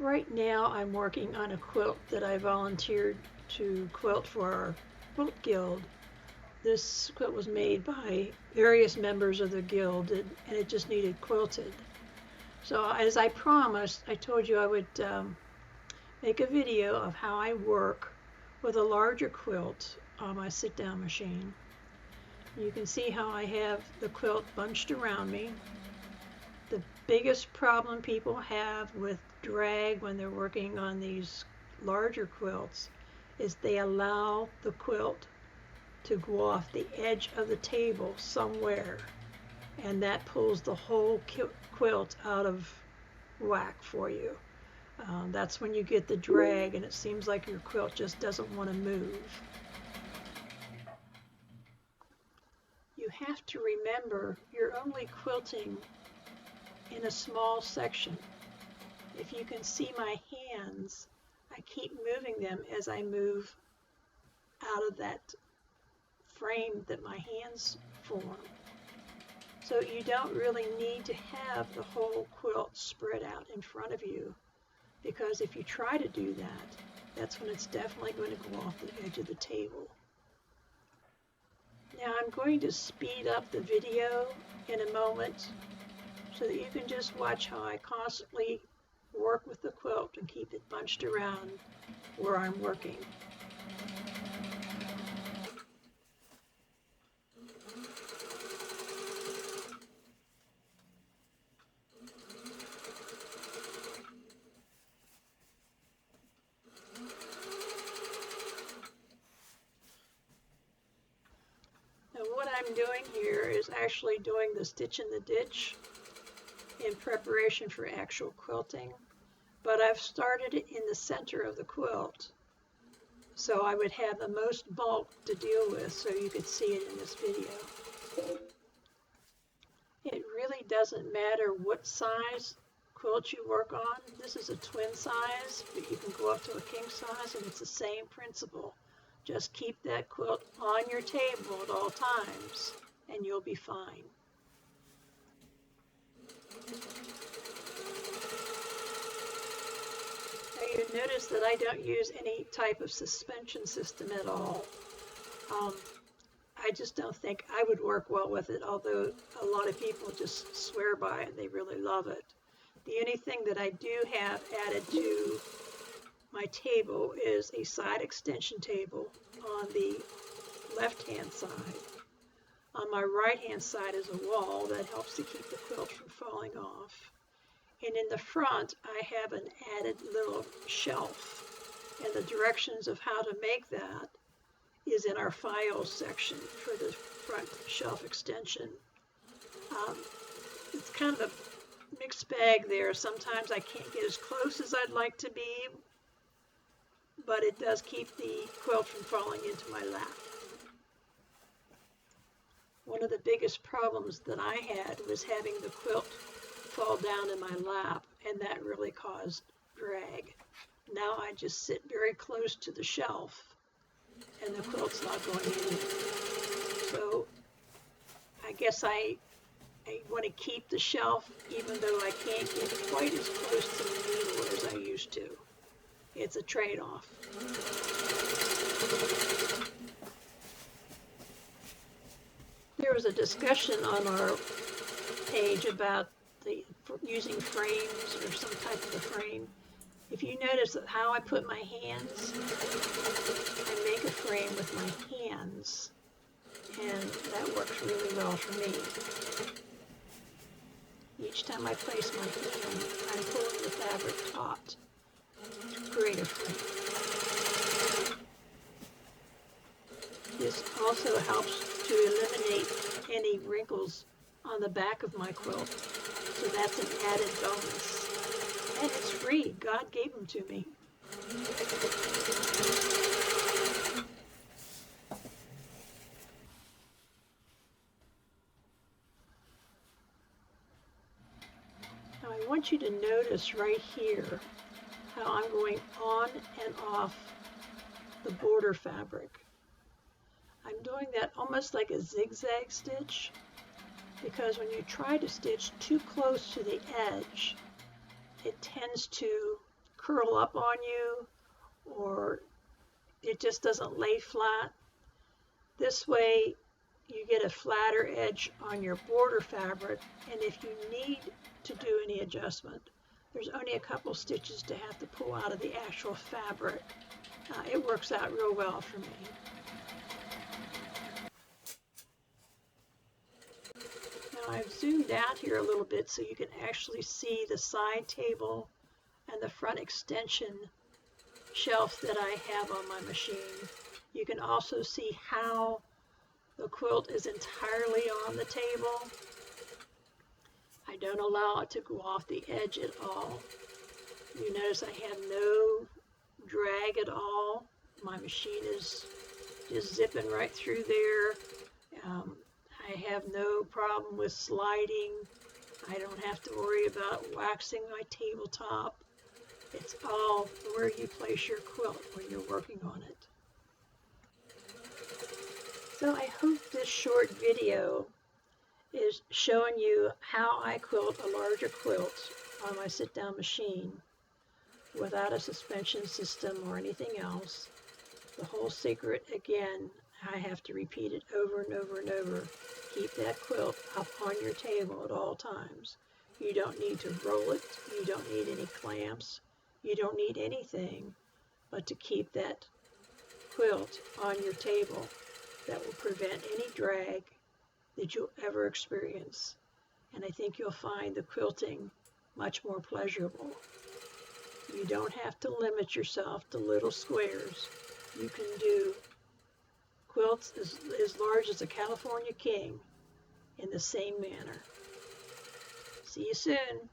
Right now I'm working on a quilt that I volunteered to quilt for our quilt guild. This quilt was made by various members of the guild and it just needed quilted. So as I promised, I told you I would make a video of how I work with a larger quilt on my sit-down machine. You can see how I have the quilt bunched around me. The biggest problem people have with drag when they're working on these larger quilts is they allow the quilt to go off the edge of the table somewhere, and that pulls the whole quilt out of whack for you. That's when you get the drag and it seems like your quilt just doesn't want to move. You have to remember you're only quilting in a small section. If you can see my hands, I keep moving them as I move out of that frame that my hands form. So you don't really need to have the whole quilt spread out in front of you, because if you try to do that, that's when it's definitely going to go off the edge of the table. Now I'm going to speed up the video in a moment so that you can just watch how I constantly work with the quilt and keep it bunched around where I'm working. Now what I'm doing here is actually doing the stitch in the ditch in preparation for actual quilting, but I've started it in the center of the quilt so I would have the most bulk to deal with so you could see it in this video. It really doesn't matter what size quilt you work on. This is a twin size, but you can go up to a king size and it's the same principle. Just keep that quilt on your table at all times and you'll be fine. Now you notice that I don't use any type of suspension system at all. I just don't think I would work well with it, although a lot of people just swear by it. They really love it. The only thing that I do have added to my table is a side extension table on the left-hand side. On my right-hand side is a wall that helps to keep the quilt from falling off. And in the front, I have an added little shelf. And the directions of how to make that is in our files section for the front shelf extension. It's kind of a mixed bag there. Sometimes I can't get as close as I'd like to be, but it does keep the quilt from falling into my lap. One of the biggest problems that I had was having the quilt fall down in my lap, and that really caused drag. Now I just sit very close to the shelf and the quilt's not going anywhere. So I guess I want to keep the shelf even though I can't get quite as close to the needle as I used to. It's a trade-off. There was a discussion on our page about using frames or some type of a frame. If you notice that how I put my hands, I make a frame with my hands, and that works really well for me. Each time I place my hand, I'm pulling the fabric taut to create a frame. This also helps to eliminate any wrinkles on the back of my quilt, so that's an added bonus. And it's free. God gave them to me. Now I want you to notice right here how I'm going on and off the border fabric. I'm doing that almost like a zigzag stitch, because when you try to stitch too close to the edge, it tends to curl up on you or it just doesn't lay flat. This way you get a flatter edge on your border fabric, and if you need to do any adjustment, there's only a couple stitches to have to pull out of the actual fabric. It works out real well for me. Now I've zoomed out here a little bit so you can actually see the side table and the front extension shelf that I have on my machine. You can also see how the quilt is entirely on the table. I don't allow it to go off the edge at all. You notice I have no drag at all. My machine is just zipping right through there. I have no problem with sliding. I don't have to worry about waxing my tabletop. It's all where you place your quilt when you're working on it. So I hope this short video is showing you how I quilt a larger quilt on my sit-down machine without a suspension system or anything else. The whole secret, again, I have to repeat it over and over and over. Keep that quilt up on your table at all times. You don't need to roll it. You don't need any clamps. You don't need anything but to keep that quilt on your table. That will prevent any drag that you'll ever experience. And I think you'll find the quilting much more pleasurable. You don't have to limit yourself to little squares. You can do quilts as large as a California king in the same manner. See you soon.